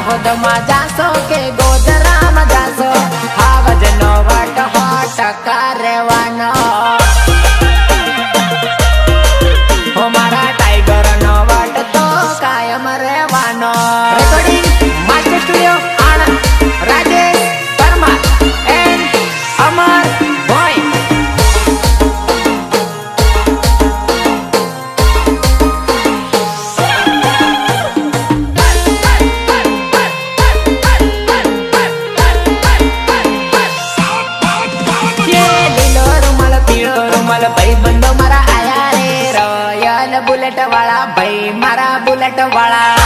દાહોદમાં જાશો કે ગોધરામાં જાશો, હાવજનો વટ હો ટકા રહેવાનો. હો મારા ટાઈગરનો વટ તો કાયમ રહેવાનો. Recording master studio Anand, Rajesh Parmar and Amar ભાઈ. ભાઈ બંધો મારા આયા રે, રોયલ બુલેટ વાળા ભાઈ મારા બુલેટ વાળા.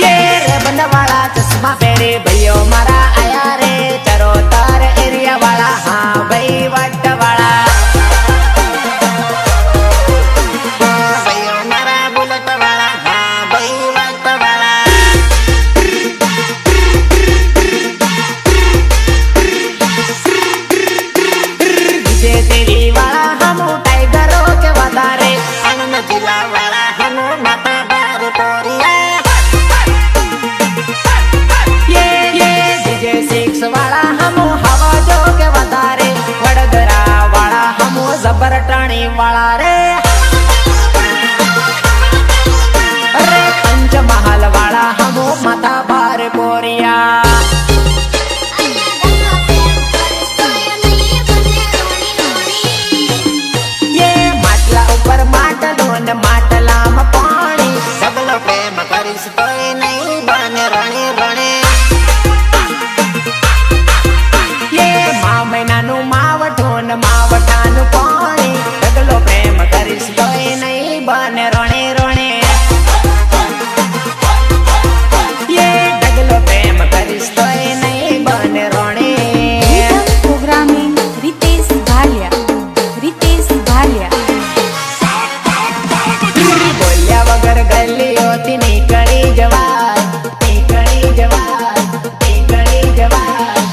યે રે બંધ વાળા ચશ્મા પહેરે ભાઈઓ મારા આયા રે, ચરોતર એરિયા વાળા હા ભાઈ વટ વાળા. ભાઈઓ મારા બુલેટ વાળા હા ભાઈ વટ વાળા. તેરી વાળા હમુ ટાઈગરો કે વધારે, આનંદ જિલ્લા વાળા હમુ માતા બાર પોરિયા. યે DJ 6 વાળા હમુ હવા જો કે વધારે, વડોદરા વાળા હમુ જબર ટાણી વાળા રે. અરે પંચમહાલ વાળા હમુ માતા બાર પોરિયા. માટલામાં પાણી સગલો પ્રેમ કરીશ તોય નહીં બને રણે રણે. યે મા મહિનાનું માવઠું ને માવઠાનું પાણી, સગલો પ્રેમ કરીશ તોય નહીં બને રણે રણે. યે સગલો પ્રેમ કરીશ તોય નહીં બને રણે. પ્રોગ્રામિંગ રીતેશ ભાલિયા, રીતેશ ભાલિયા. વગર ગલીઓથી નીકળી જવાય, નીકળી જવાય, નીકળી જવાય.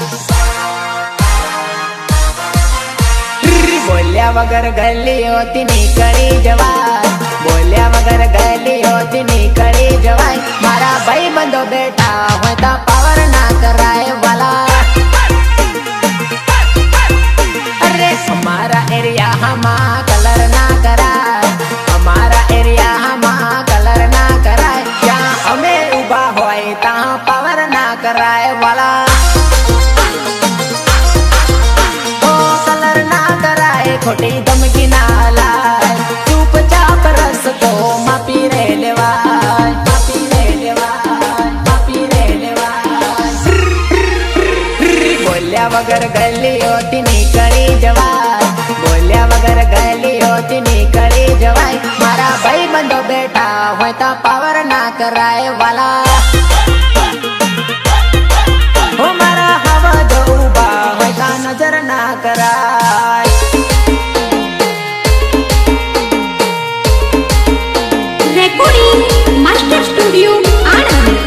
બોલ્યા વગર ગલીઓથી નીકળી જવાય, બોલ્યા વગર ગલીઓથી નીકળી જવાય. મારા ભાઈ બંધો બેઠા હોય તો પાવર ના કરાય વાલા. અરે અમારા એરિયામાં કલર ના કરાય, અમારા એરિયામાં કલર ના કરાય. જ્યાં અમે ઊભા હોય ત્યાં પાવર ના કરાય વાલા. ઓ કલર ના કરાય, ખોટી ધમકી ના લાય, ચૂપચાપ રસ્તો માપી રે લેવાય, માપી રે લેવાય, માપી રે લેવાય. બોલ્યા વગર ગલીઓથી નીકળી જવાય, બોલ્યા વગર ગલીઓથી નીકળી જવાય. મારા ભાઈ બંધો બેઠા હોય તો પાવર ના કરાય વાલા. હો મારા હવા જો ઊભા હોય તો નજર ના કરાય. Recording master studio Anand,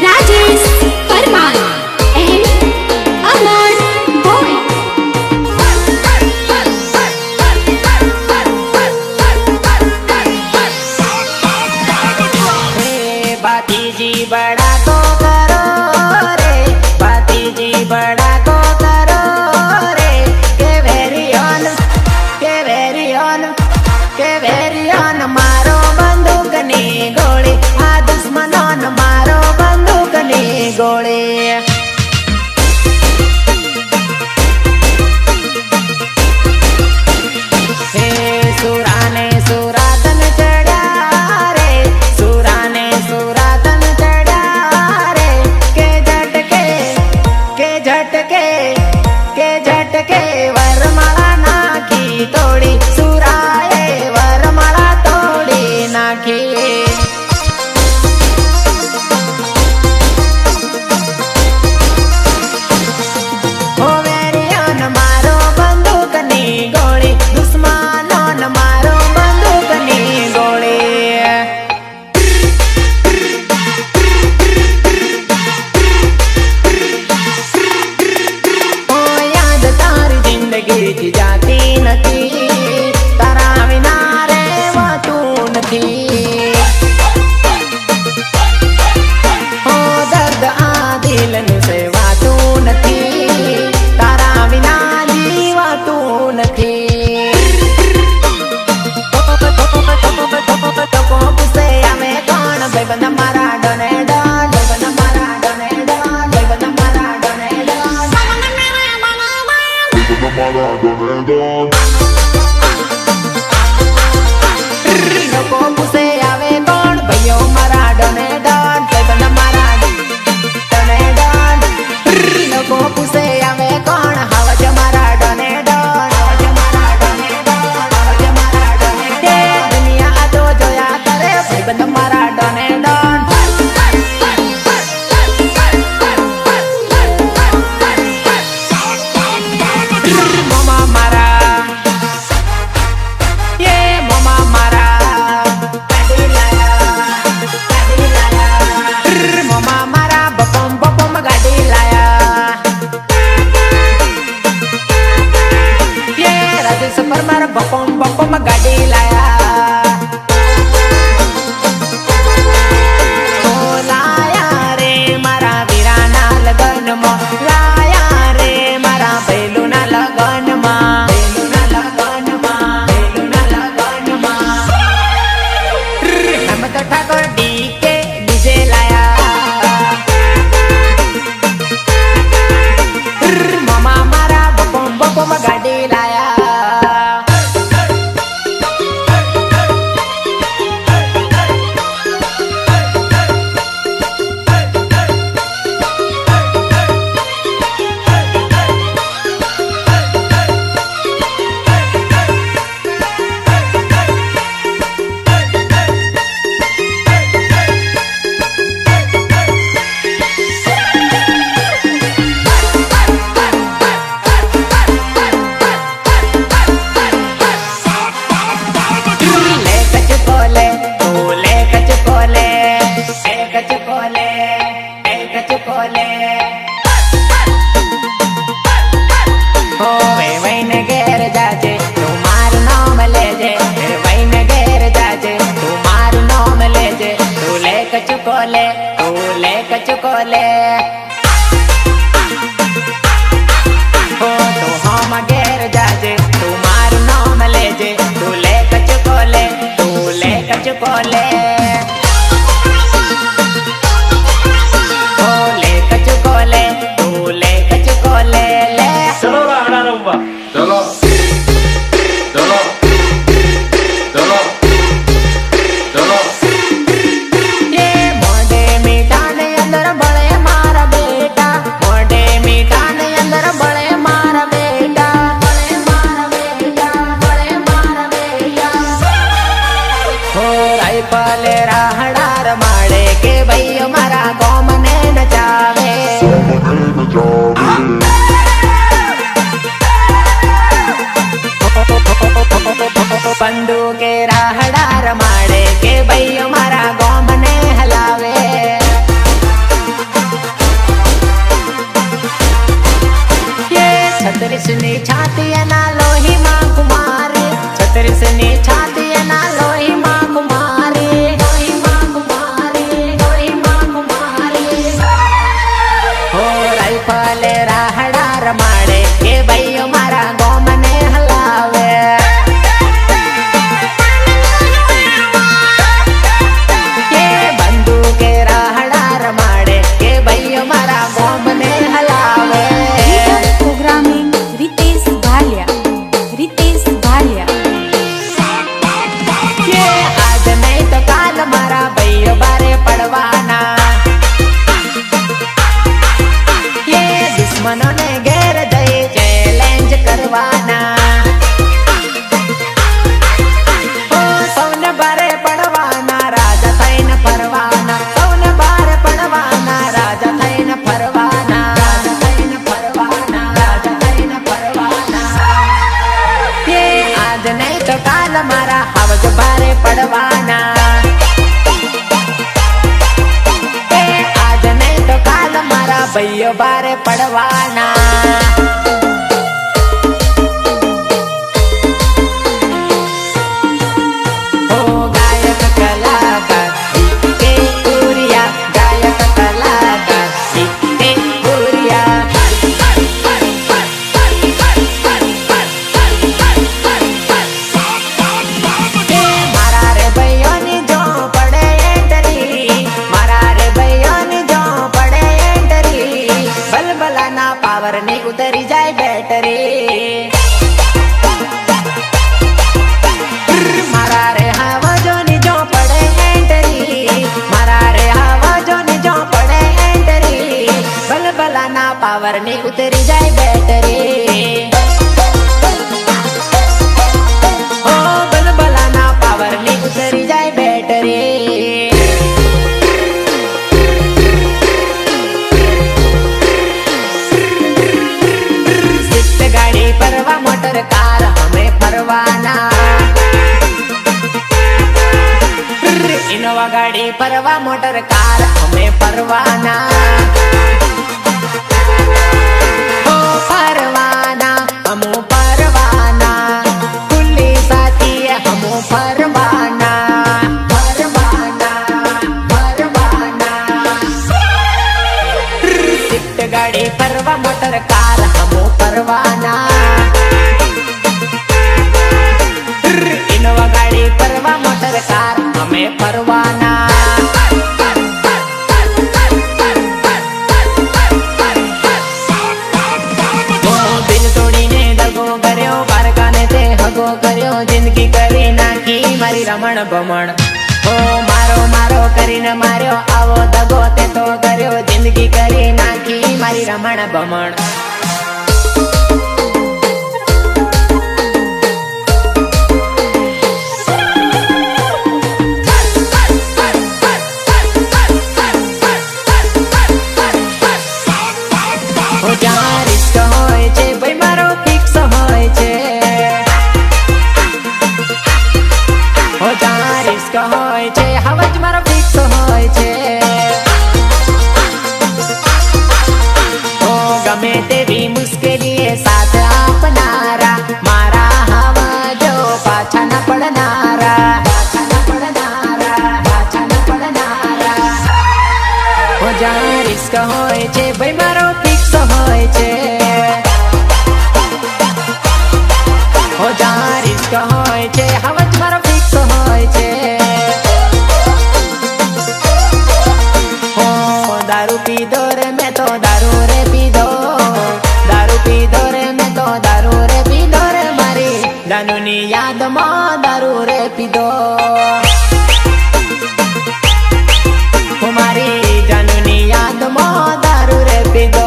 Rajesh Parmar and Amar ભાઈ. भातीजी बड़ा को करो रे, भातीजी बड़ा को करो रे. के वेरियन, के वेरियन, के वेरियन मारो बंदूकनी गोળી, આ દુશ્મનોન મારો બંદૂકની ગોળી. હે સુરાને સુરાતન ચડ્યા રે, સુરાને સુરાતન ચડ્યા રે. કે ઝટકે, કે ઝટકે, કે ઝટકે વરમાળા નાખી તોડી, સુરાએ વરમાળા તોડી નાખી. હો વેરિયન મારો બંદૂકની ગોળી, દુશ્મનોન મારો બંદૂકની ગોળી. ઓ યાદ તારી જિંદગીથી જાતી નથી, તારા વિના રહેવાતું નથી. कचुको ले तू ले कचुको ले हो तो हम घेर जाजे तू मार नाम लेजे तू ले कचुको ले तू ले कचुको ले हो ले कचुको ले तू ले कचुको ले ले चलो राहडा रंबा चलो चलो चलो चलो ये मोढे मीठा ने अंदर बड़े मारा बेटा मोढे मीठा ने अंदर बड़े मारा बेटा बड़े मारा बेटा बड़े मारा बेटा हो राइफल राहड़ा रमाड़े के भैया मारा गोम ने नचावे बंदूक के राहड़ा रमाड़े के भैया मारा गोम ने हलावे ये छत्तीसनी छाती है ना लोही माँ कुमारी छत्तीसनी छाती है ना लोही माँ कुमारी लोही माँ कुमारी लोही माँ कुमारी हो राइफल राहड़ा रमाड़े के भैया मारा गोम ने हलावे ये बंदूक के राहड़ा रमाड़े के भैया मारा गोम ने हलावे प्रोग्रामिंग रितेश भालिया रितेश भालिया ये आज नहीं तो काल मारा भैया बारे पड़वाना ये दुश्मनों ने घेर दई चैलेंज करवाना ओ सौने बारे पड़वाना राजा थईन फरवाना सौने बारे पड़वाना राजा थईन फरवाना राजा थईन फरवाना राजा थईन फरवाना ये आज नहीं तो काल मारा हवज बारे पड़वाना ये आज नहीं तो काल मारा भैया बारे पड़वाना ओ गायक कलाकार इतने पूरिया गायक कलाकार इतने पूरिया मारा रे भैया ने जो पड़े एंटरी मारा रे भैया ने जो पड़े एंटरी बलबला ना पावर ने उतरी जाए बैटरी मारा रे हवा जो नि जो पड़े एंटरी मारा रे हवा जो नि जो पड़े एंटरी बलबला ना पावर ने उतरी जाए बैटरी ओ बलबला ना पावर ने उतरी जाए बैटरी स्विफ्ट गाड़ी परवा मोटर कार हमें परवाना इनोवा गाड़ी परवा मोटर कार हमें परवाना ओ परवाना हमू परवाना कुल्ली साथी है हमू परवाना परवाना परवाना स्विफ्ट गाड़ी परवा मोटर कार हमू परवाना इनोवा गाड़ी परवा मोटर कार हमें परवाना ओ दिल तोड़ीने दगो कर्यो बारकाने ते हगो कर्यो जिंदगी करी नाखी मारी रमण भमण ओ मारो मारो करीने मार्यो आवो दगो ते तो कर्यो जिंदगी करी नाखी मारी रमण भमण ओ જ્યાં રિસ્ક હોય છે ભાઈ મારો ફિક્સ હોય છે ઓ જ્યાં રિસ્ક હોય છે હવજ મારો ફિક્સ હોય છે ઓ ગમે તે જ્યાં રિસ્ક હોય છે ભાઈ મારો ફિક્સ હોય છે હો જ્યાં રિસ્ક હોય છે હવે જ મારો ફિક્સ હોય છે હો દારૂ પીધો રે મેં તો દારૂ રે પીધો દારૂ પીધો રે મેં તો દારૂ રે પીધો રે મારી જાનુની યાદમાં દારૂ રે પીધો મારી જાનુની યાદમાં દારૂ રે પીધો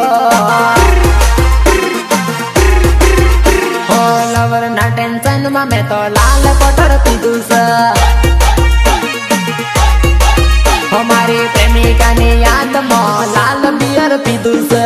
હો લવર ના ટેન્શન માં મેં તો લાલ કોટર પીધું છે હો મારી પ્રેમિકાની યાદમાં લાલ બિયર પીધું છે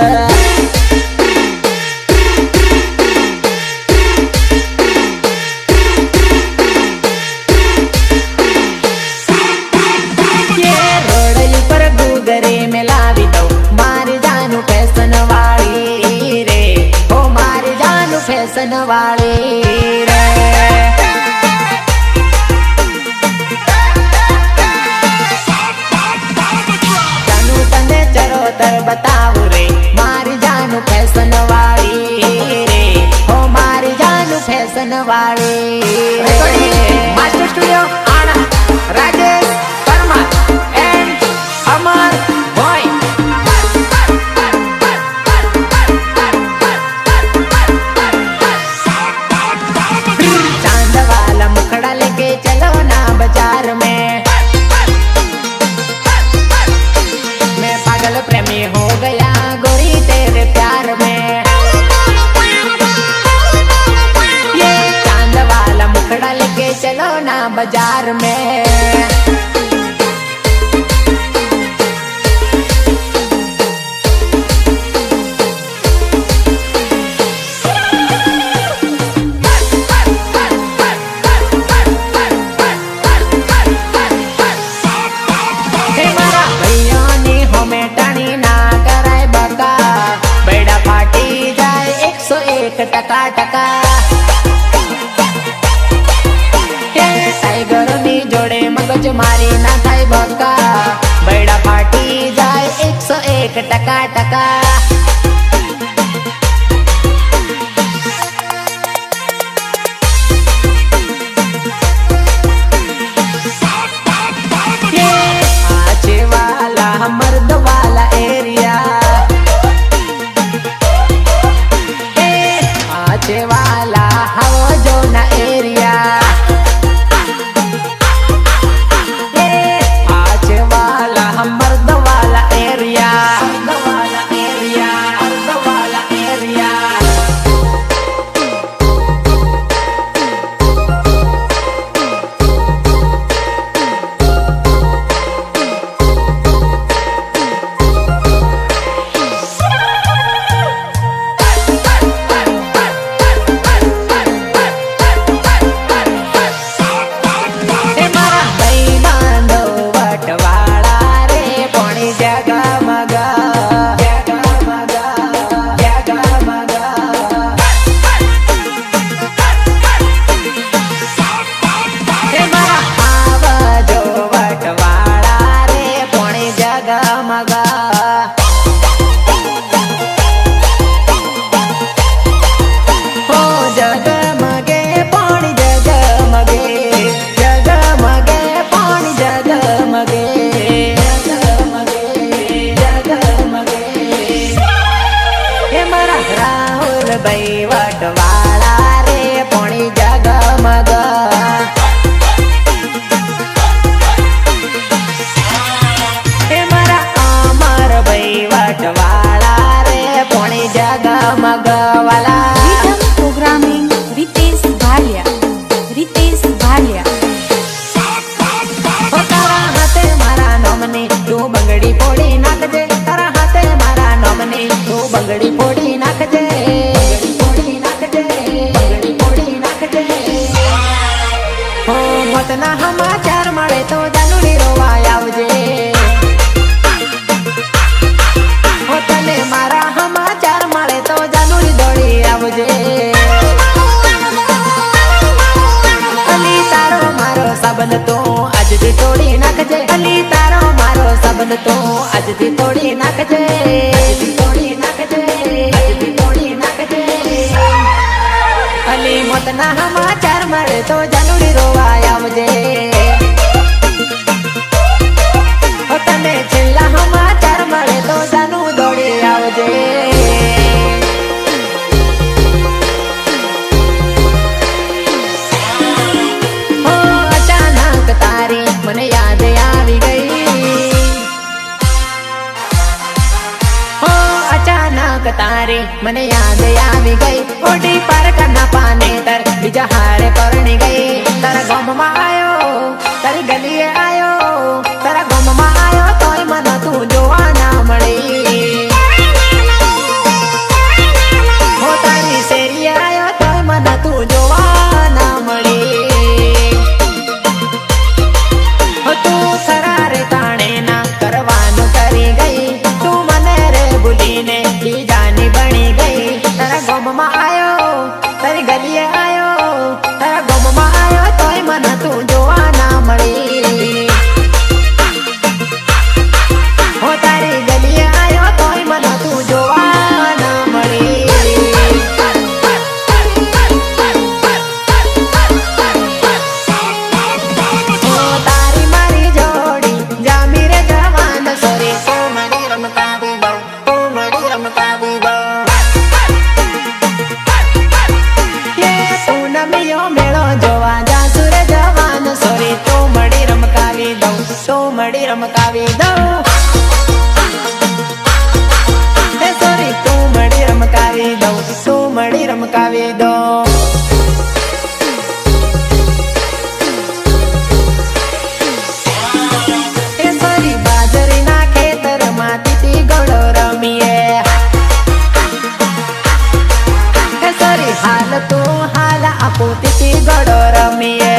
फैशन वाली रे जानू तने चरोतर बताऊ रे मारी जानू फैशन वाली रे हो मारी जानू फैशन वाली मास्टर स्टूडियो आना राजेश परमार एंड अमर भाई बाजार में मैं पागल प्रेमी हो गया गोरी तेरे प्यार में ये चांद वाला मुखड़ा लेके चलो ना बाजार में टका टका टाइगर नी जोड़े मगज मारी ना थाय बका बैड़ा फाटी जाए 101 टका टका आचे वाला मर्द वाला एरिया वाला हवा जो ना एरिया आज वाला हम मर्द वाला एरिया वाला एरिया वाला एरिया બંગડી ફોડી નાખજે આજથી તોડી નાખજે, આજથી તોડી નાખજે, આજથી તોડી નાખજે. અલી મોતના સમાચાર મળે તો જાનુડી રોવા આવજે. તને છેલ્લા સમાચાર મળે તો જાનુ દોડી આવજે. અચાનક તારી મને યાદ આવી ગઈ. અચાનક તારી મને યાદ આવી ગઈ. ઓડી પારકાના પાને તર બીજા હારે પરણી ગઈ. તારા ગામમાં આયો, તારી ગલીએ આયો, તારા ગામમાં આયો તોય મને તું જોવા ના મળી. હો તારી શેરીએ આયો તોય મને તું જોવા ના મળી. હો તું ખરા રે તાણે ના કરવાનું કરી ગઈ. તું મને રે ભૂલીને બીજાની બની ગઈ. તારા ગામમાં આયો, તારી ગલીએ આયો, તારા ગામમાં આયો તોય મને તું જોવા ના મળી. હો તારી ગલીએ આયો તોય મને તું જોવા ના મળી. હો તારી મારી જોડી જામી રે જવાન સોરી. કોમડી રમકાવી દઉં, કોમડી રમકાવી દઉં. પૂનમિયો મેળો જોવા જાસુ રે જવાન સોરી. કોમડી રમકાવી દઉં, કોમડી રમકાવી દઉં. હે સોરી કોમડી રમકાવી દઉં, કોમડી રમકાવી દઉં. હે સોરી બાજરીના ખેતરમાં તીતી ગોળો રમીએ. હે સોરી હાલ તું હાલ આપું તીતી ગોળો રમીએ.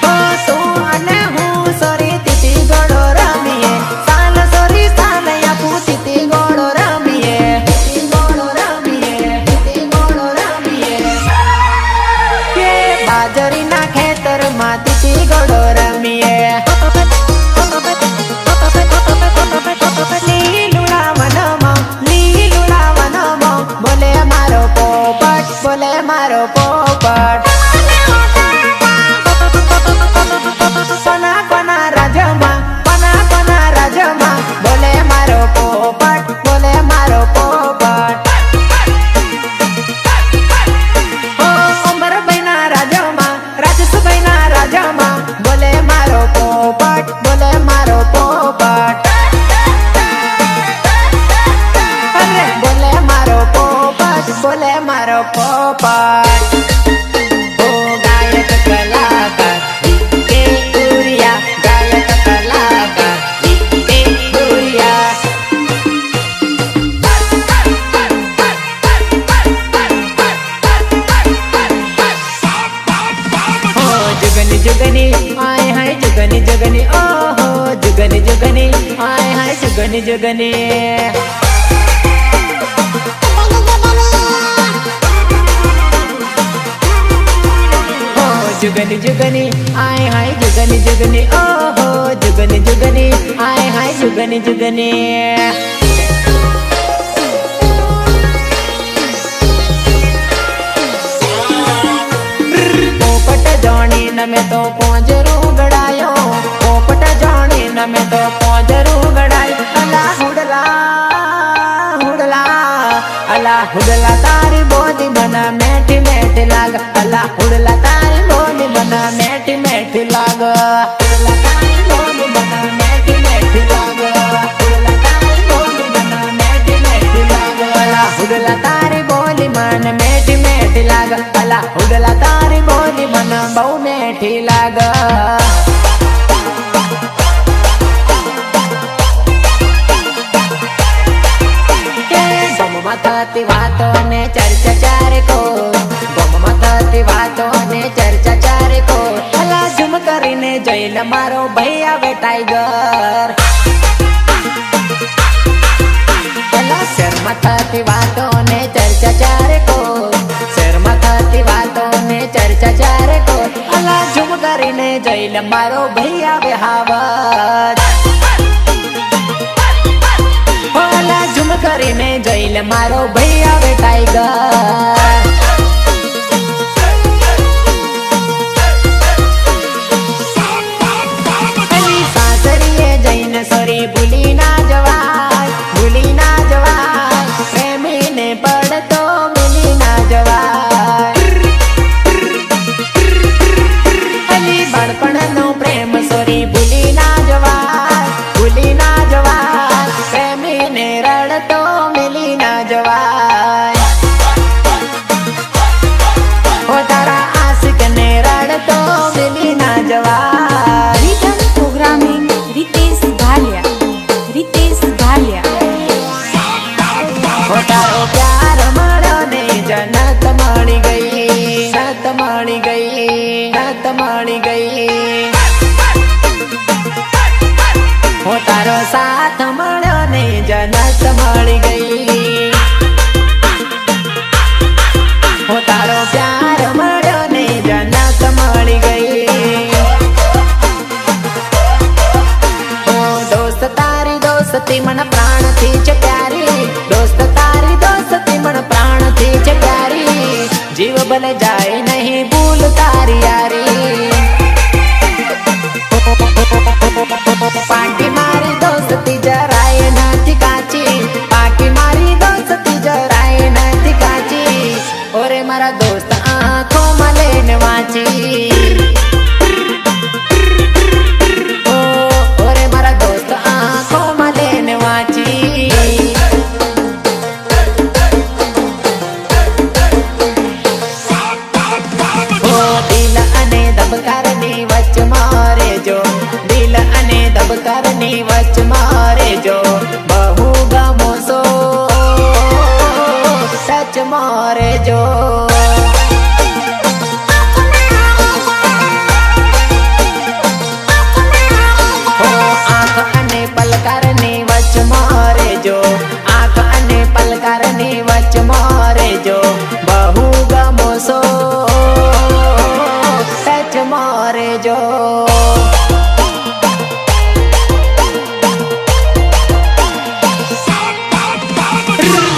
હો તું અને હું સોરી તીતી ગોળો રમીએ. સાલ સોરી સાલ આપું તીતી ગોળો રમીએ. તીતી ગોળો રમીએ, તીતી ગોળો રમીએ. કે બાજરીના ખેતરમાં તીતી ગોળો રમીએ. લીલુડા વનમાં, લીલુડા વનમાં બોલે મારો પોપટ, બોલે મારો પોપટ. કોના કોના રાજમાં, કોના કોના રાજમાં બોલે મારો પોપટ, બોલે મારો પોપટ. ઓ અંબરભાઈના રાજમાં, રાજસભાઈના રાજમાં બોલે મારો પોપટ, બોલે મારો પોપટ. અરે બોલે મારો પોપટ, બોલે મારો પોપટ. ઓ ગાયક કલાકાર કે ઉરિયા, ગાયક કલાકાર કે ઉરિયા. ઓ જુગની જુગની આય હાય જુગની જુગની. ઓહો જુગની જુગની આય હાય જુગની જુગની. જુગની જુગની આય હાય જુગની જુગની. ઓહો જુગની જુગની આય હાય જુગની જુગની. પોપટ જાણી નમે તો પોંજરું ગડાયો. પોપટ જાણી નમે તો પોંજરું ગડાયો. અલા હુડલા હુડલા, અલા હુડલા તારી બોલી બના મેઠી મેઠી લાગ. અલા હુડલા તારી બોલી બના મેઠી મેઠી લાગ. હુડલા તારી બોલી બના મેઠી મેઠી લાગ. હુડલા તારી બોલી બના મેઠી મેઠી લાગ. અલા હુડલા તારી બોલી મન મેઠી મેઠી લાગ. અલા હુડલા તારી બોલી મન બહુ મેઠી લાગ. ગમમાં થતી વાતો અને ચર્ચા ચારે કો. ગમમાં થતી વાતો અને ચર્ચા ચારે કો. અલા ઝુમ કરીને જોઈ લે મારો ભાઈ આવે ટાઈગર. અલા શેરમાં થતી વાતો અને ચર્ચા ચારે કો. શેરમાં થતી વાતો અને ચર્ચા ચારે કો. અલા ઝુમ કરીને જઈલ મારો ભાઈ આવે હાવત. ઓલા ઝુમ કરીને જઈલ મારો ભાઈ આવે ટાઈગર. સોરી ભૂલી ના જવાય, ભૂલી ના જવાય, પ્રેમીને પડતો મિલી ના જવાય. અલી બાળપણનો પ્રેમ સોરી ભૂલી ના જવાય, ભૂલી ના જવાય, પ્રેમીને રડતો મિલી ના જવાય. ઓ તારા આશિકને રડતો મિલી ના જવાય. Rhythm programming Ritesh Bhalia, Ritesh Bhalia. તારો પ્યાર મળ્યો ને જન્નત મળી ગઈ, જન્નત મળી ગઈ, જન્નત મળી ગઈ. હો તારો સાથ મળ્યો ને જન્નત મળી ગઈ. હો તારો પ્યાર મળ્યો ને જન્નત મળી ગઈ. ઓ દોસ્ત તારી દોસ્તી મને પ્રાણથી છે પ્યારી, દોસ્ત તારી દોસ્તી મને પ્રાણથી છે પ્યારી. જીવ ભલે જાય નહીં ભૂલ તારી યારી. પાકી મારી દોસ્તી જરાય નથી કાચી, પાકી મારી દોસ્તી જરાય નથી કાચી. ઓરે મારા દોસ્ત આંખોમાં લઈને વાંચી. ઓરે મારા દોસ્ત આંખોમાં લઈને વાંચી. દિલ અને ધબકારની વચમાં રેજો, દિલ અને ધબકારની વચમાં રેજો. બહુ ગમો સો સચમાં રેજો. આંખ અને પલકારની વચમાં રેજો, આંખ અને પલકારની વચમાં રેજો. બહુ ગમો સો સચમાં રેજો.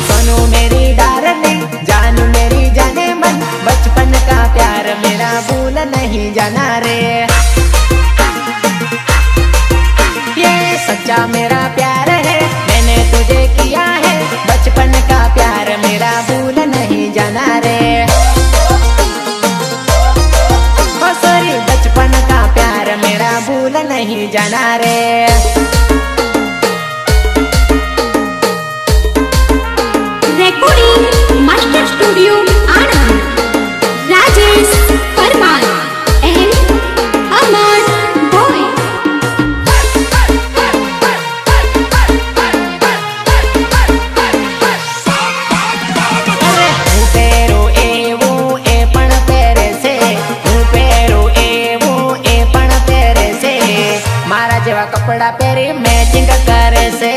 सोनू मेरी डार्लिंग, जानू मेरी जाने मन, बचपन का प्यार मेरा भूल नहीं जाना रे. ये सच्चा मेरा प्यार है, मैंने तुझे किया है, बचपन का प्यार मेरा भूल नहीं जाना रे. ओ सॉरी, बचपन का प्यार मेरा भूल नहीं जाना रे. Recording master studio Anand. Rajesh Parmar and Amar boy. હું પહેરું એવું એ પણ પહેરે છે, હું પહેરું એવું એ પણ પહેરે છે. મારા જેવા કપડાં પહેરી મેચિંગ કરે છે.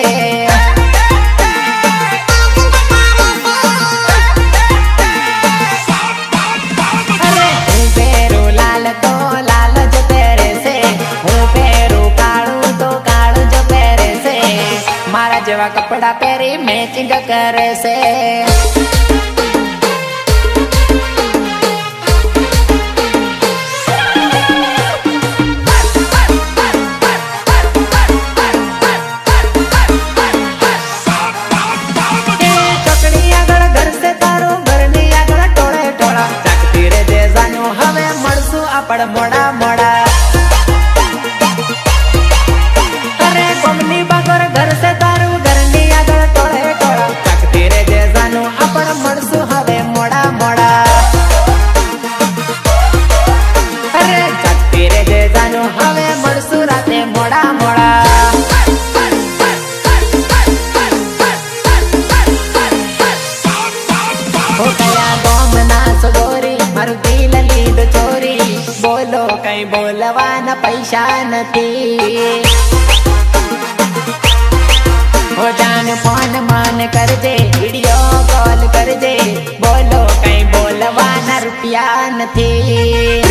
હું પહેરું લાલ તો લાલ જ પહેરે છે, હું પહેરું કાળું તો કાળું જ પહેરે છે. મારા જેવા કપડાં પહેરી મેચિંગ કરે છે. ચકડી આગળ ઘર છે તારું, ઘરની આગળ ટોળે ટોળા. ચાકતી રે જે જાનું હવે મળશું આપણ મોડા મોડા. અરે કોમની બાગર ઘર છે તારું, ઘરની આગળ ટોળે ટોળા. ચાકતી રે જે જાનું આપણ મળશું હવે મોડા મોડા. અરે ચાકતી રે જે જાનું હવે મળશું રાતે મોડા મોડા. હો કયા ગોમના સગોરી, મારું દિલ લીધું ચોરી. બોલો કઈ બોલવાના પૈસા નથી. હો જાન ફોન માન કરજે, વિડિયો કોલ કરજે. બોલો કઈ બોલવાના રૂપિયા નથી.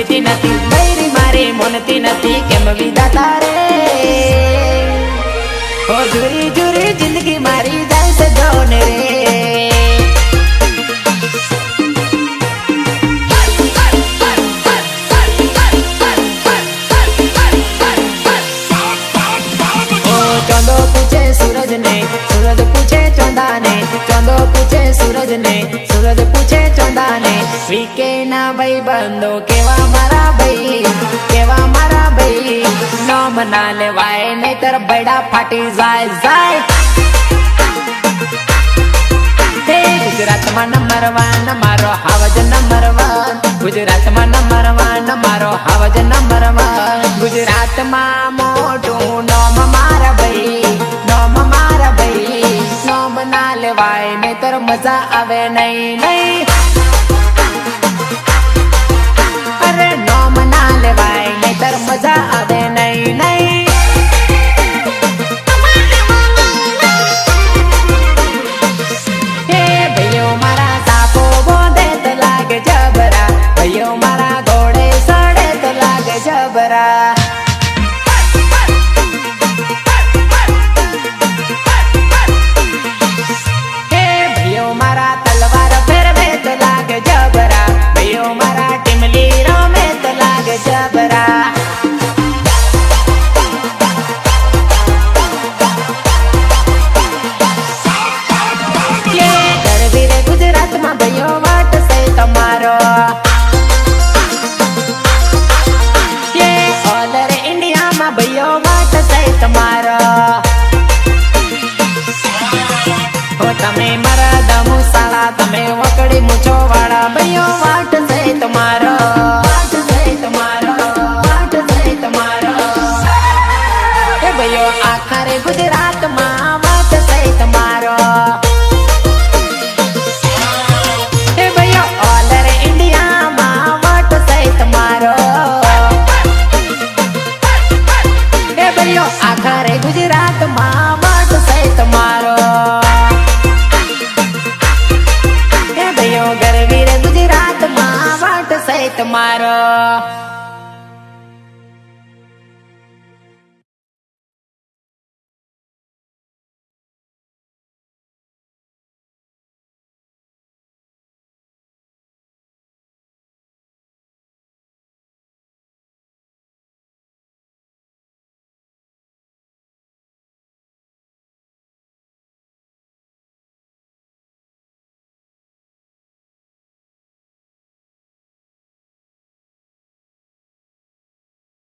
પૂછતી નથી બૈરી મારી મોનતી નથી કેમ વિદા તારે ઓ જુરી જુરી જિંદગી મારી જાય છે જોને રે चौंदो पूछे सूरज ने सूरज पूछे चौंदा ने चौंदो पूछे सूरज ने सूरज पूछे चौंदा ने वीके ना भाई बंदो केवा मारा भाई नो मना लेवाय नहीतर बड़ा फाटी जाय जाय हे गुजरात માં નંબર 1 મારો હાવજ નંબર 1 ગુજરાત માં નંબર 1 મારો હાવજ નંબર 1 ગુજરાત માં મોટું નામ મારા ભાઈ નામ ના લેવાય નહીતર મજા આવે નહીં અરે નામ ના લેવાય નહીતર મજા આવે નહીં મારા ઘોડે સડે તો લાગે જબરા હે ભાઈઓ મારા તલવાર ફેરવે તો લાગે જબરા ભાઈઓ મારા ટીમલી રમે તો લાગે જબરા ગરવીરે ગુજરાતમાં ભાઈઓ વાટ છે તમારો ભાઈઓ વાટ છે તમારો હો તમે મારા દમુસાળા તમે વકડી મૂછો વાળા ભાઈઓ વાટ છે તમારો એ ભાઈઓ આખા રે ગુજરાતમાં વાટ છે તમારો એ ભાઈઓ ઓલ રે ઇન્ડિયામાં વાટ છે તમારો આખા રે ગુજરાતમાં વાટ છે તમારો હે ભાઈઓ ગરવી રે ગુજરાતમાં વાટ છે તમારો